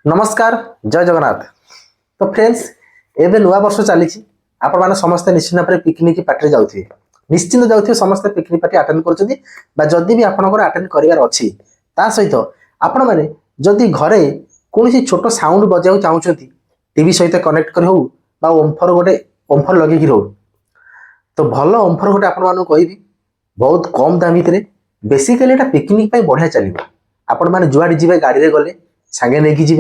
नमस्कार जय जगन्नाथ। तो फ्रेंड्स एवं नुआ वर्ष चली आपण मैंने समस्ते निश्चित भाव पिकनिक पार्टी जाऊे निश्चिंत जाऊे समस्त पिकनिक पार्टी अटेंड करुँच भी आपंकर अटेंड करार अच्छी सहित आपण मैंने जदि घरे कौन छोट साउंड बजा चाहते टीवी सहित कनेक्ट कर हो ओम्फर गोटे ओम्फर लगे रो तो भल ओम्फर गोटे आपण कहि बहुत कम दाम भितर बेसिकली पिकनिक बढ़िया चलो आपण मैंने जुआड़े जी गाड़ी में गले सांगे नहीं जी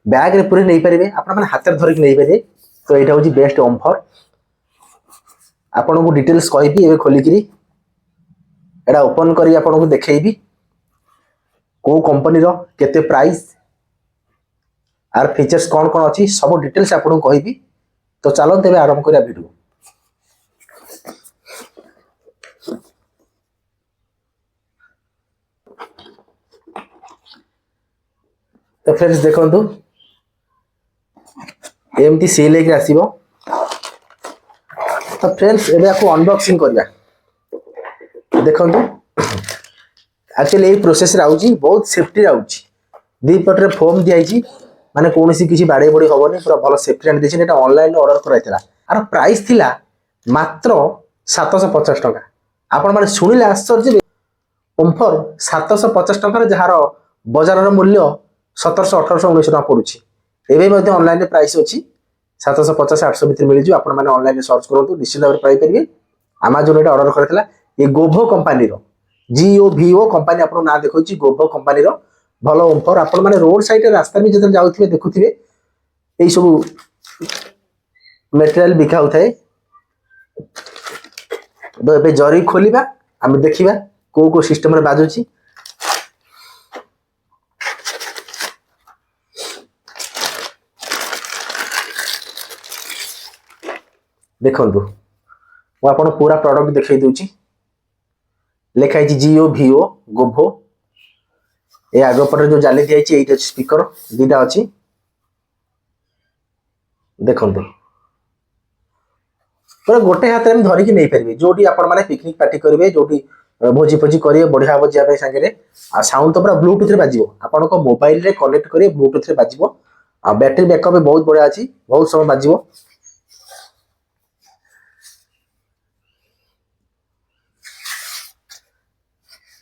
बैग रे पूरे नहीं पारे आपण मैंने हाथ धरिक नहीं पारे तो यहाँ हूँ बेस्ट ओम्फर आपन को डिटेल्स कहि खोलिकी एटा ओपन करी आपन को देखैबी को कंपनी रो केते प्राइस आर फीचर्स कौन कौन अच्छी सब डिटेल्स आपन को कहि तो चलो तेरे आरंभ करिया वीडियो। तो फ्रेंड्स देखो एमती सेल लेके आसीबो। तो फ्रेंड्स एबे आपको अनबॉक्सिंग करिया देखो एक्चुअली ये प्रोसेस आउची बहुत सेफ्टी आउची दी पटरे फोम दिया माने कोनोसी किसी बाड़े बड़ी होबनी पूरा भलो सेफ्टी आन देछि। एटा ऑनलाइन ऑर्डर कराइतला आर प्राइस थिला मात्र 750 टका। आपण माने सुनिले आश्चर्य ओम्फर 750 टका जहार बाजार मूल्य 1700 1800 1900 टका पड़ुछि एबे मध्ये ऑनलाइन प्राइस अछि 750 800 भीतर मिल जु। आपण माने ऑनलाइन सर्च करंतु निश्चित भाव पाई परिबे। अमेज़न एटा ऑर्डर करथिला ये गोभो कंपनी रो GOVO कंपनी आपण ना देखौछि गोभो कंपनी रो भलो ओम्फर। आपण माने रोड साइड रास्ता में जते जाउथिबे देखुथिबे एई सब मटेरियल बिका होथाय। तो एबे जरी खोलिबा हम देखिबा को को सिस्टम रे बाजुछि। देखो मुझे पूरा प्रोडक्ट देखई दूची लिखाई GOVO गोभो ये आगपटे जो जाली दी स्पीकर दीटा अच्छी देखो पूरा गोटे हाथ में धरिकी नहीं पारे जो आपण मैंने पिकनिक पार्टी करेंगे जो भोजी फोजी करेंगे बढ़िया हम जाए सागे आ साउंड तो पूरा ब्लूटूथ रे बाजिबो आपण को मोबाइल रे कनेक्ट करेंगे ब्लूटूथ रे बाजिबो आ बैटरी बैकअप बहुत बढ़िया अच्छी बहुत समय बाजिबो।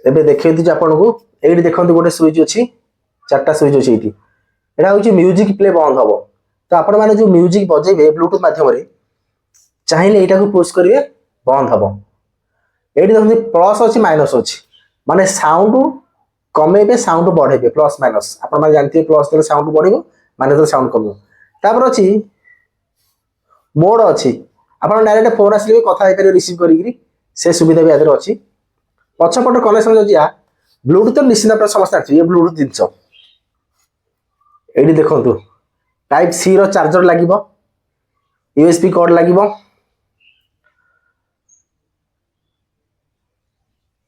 एबे देखै दी आपन को एडी देखंतु गोटे स्विच अछि चारटा स्विच अछि एटी एटा होछि म्यूजिक प्ले बंद हबो। तो आपण माने जो म्यूजिक बजेबे ब्लूटूथ माध्यम रे चाहिले एटा को पुश करिवे बंद हबो। एडी देखंतु प्लस अछि माइनस अछि माने साउंड कमेबे साउंड बढ़ेबे प्लस माइनस आपण माने जानथि प्लस तले साउंड बढ़िबो माइनस तले साउंड कमिबो। तापर अछि मोड अछि आपण डायरेक्ट फोन आसीबे कथा हे करियो रिसीव करिकरी से सुविधा भी आदर अछि। पछपट कनेक्शन जो दिया ब्लूटूथ तो निश्चित भाव समस्त आछि ये ब्लूटूथ जिंस एडी देखंतु टाइप सी रो चार्जर लागिबो USB कोड लागिबो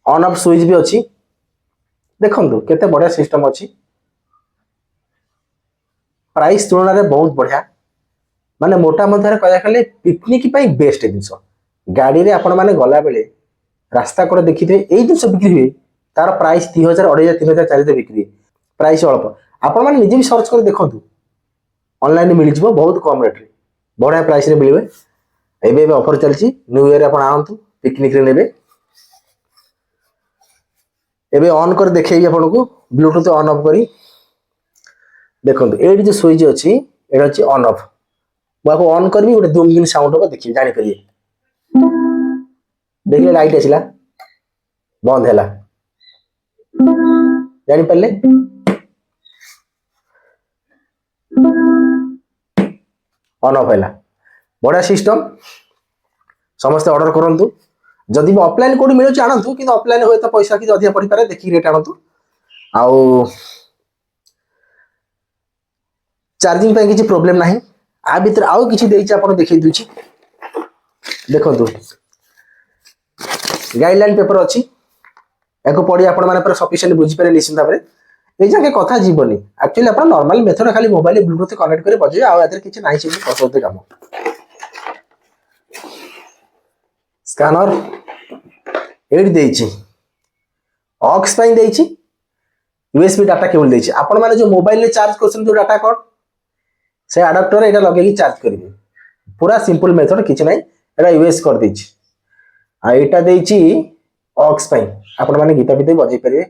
ऑन ऑफ स्विच भी अछि देखंतु केते बढ़िया सिस्टम अछि। प्राइस तुलना रे बहुत बढ़िया माने मोटा मध्य कहया खाली पिकनिक पई बेस्ट जिंस गाड़ी रे आपण माने गला बेले रास्ता कोड देखिथे एई जिंस बिक्री हुए तार प्राइस 3000 2500 3000 4000 बिक्री प्राइस अल्प आपण माने निजे भी सर्च कर देखंतु ऑनलाइन मिल जिवो बहुत कम रेट रे बढ़िया प्राइस रे मिलबे। एबे ऑफर चलची न्यू ईयर आपण आंतु पिकनिक रे नेबे। एबे ऑन कर देखैबी आपण को ब्लूटूथ ऑन ऑफ करी देखंतु एडी जो स्विच अछि एडा अछि ऑन ऑफ बाको ऑन करबी गोटे दुम दिन साउंड हो देखि जानि परिए देखिए लाइट आसिला बंद हैला जानि परले ऑन ऑफ हैला बड़ा सिस्टम समस्त ऑर्डर करंतु जदि भी ऑफलाइन कोडी मिलु जानंतु कि ऑफलाइन होय त पैसा कि अधिक पड़ी पारे देखि रेट आनंतु। आउ चार्जिंग पे किसी प्रॉब्लम नाही आ भीतर आउ किछि देइछि आपण देखै दुछि देखंतु गाइडलाइन पेपर अछि एको पढी आपण माने पर सफिशिएंट बुझि पारे निश्चित भाबरे ए जाके कथा जीवनी एक्चुअली आपण नॉर्मल मेथड खाली मोबाइल ब्लूटूथ कनेक्ट करे बजे आ एतर किछि नाही छै कसोते काम स्कैनर एडी देइछि ऑक्स पाइन देइछि यूएसबी डाटा केबल देछि आपण माने जो मोबाइल रे चार्ज करछन जो डाटा कॉर्ड से अडाप्टर एटा लगे की चार्ज करिवे पूरा सिंपल मेथड किछ नै एटा यूएस कर देछि आ एटा देछि ऑक्स पई आपण माने गीत भी बजै परिवे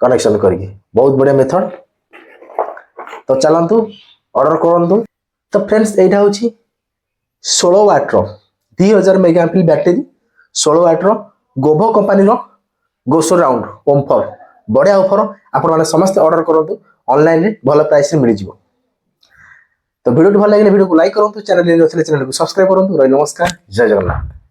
कनेक्शन करके बहुत बढ़िया मेथड तो चलंतु ऑर्डर करंतु तो फ्रेंड्स एटा होछि 16 वाट रो 2000 मेगाएम्पियर बैटरी 16 वाट रो गोभो कंपनी रो गोसो राउंड ओमफर बढ़िया ऑफर आपण माने समस्त ऑर्डर करंतु ऑनलाइन रे भलो प्राइस रे मिलि जिवो तो वीडियो भल लगे वीडियो को लाइक करंतु चैनल चैनल को सब्सक्राइब करंतु नमस्कार जय जगन्नाथ।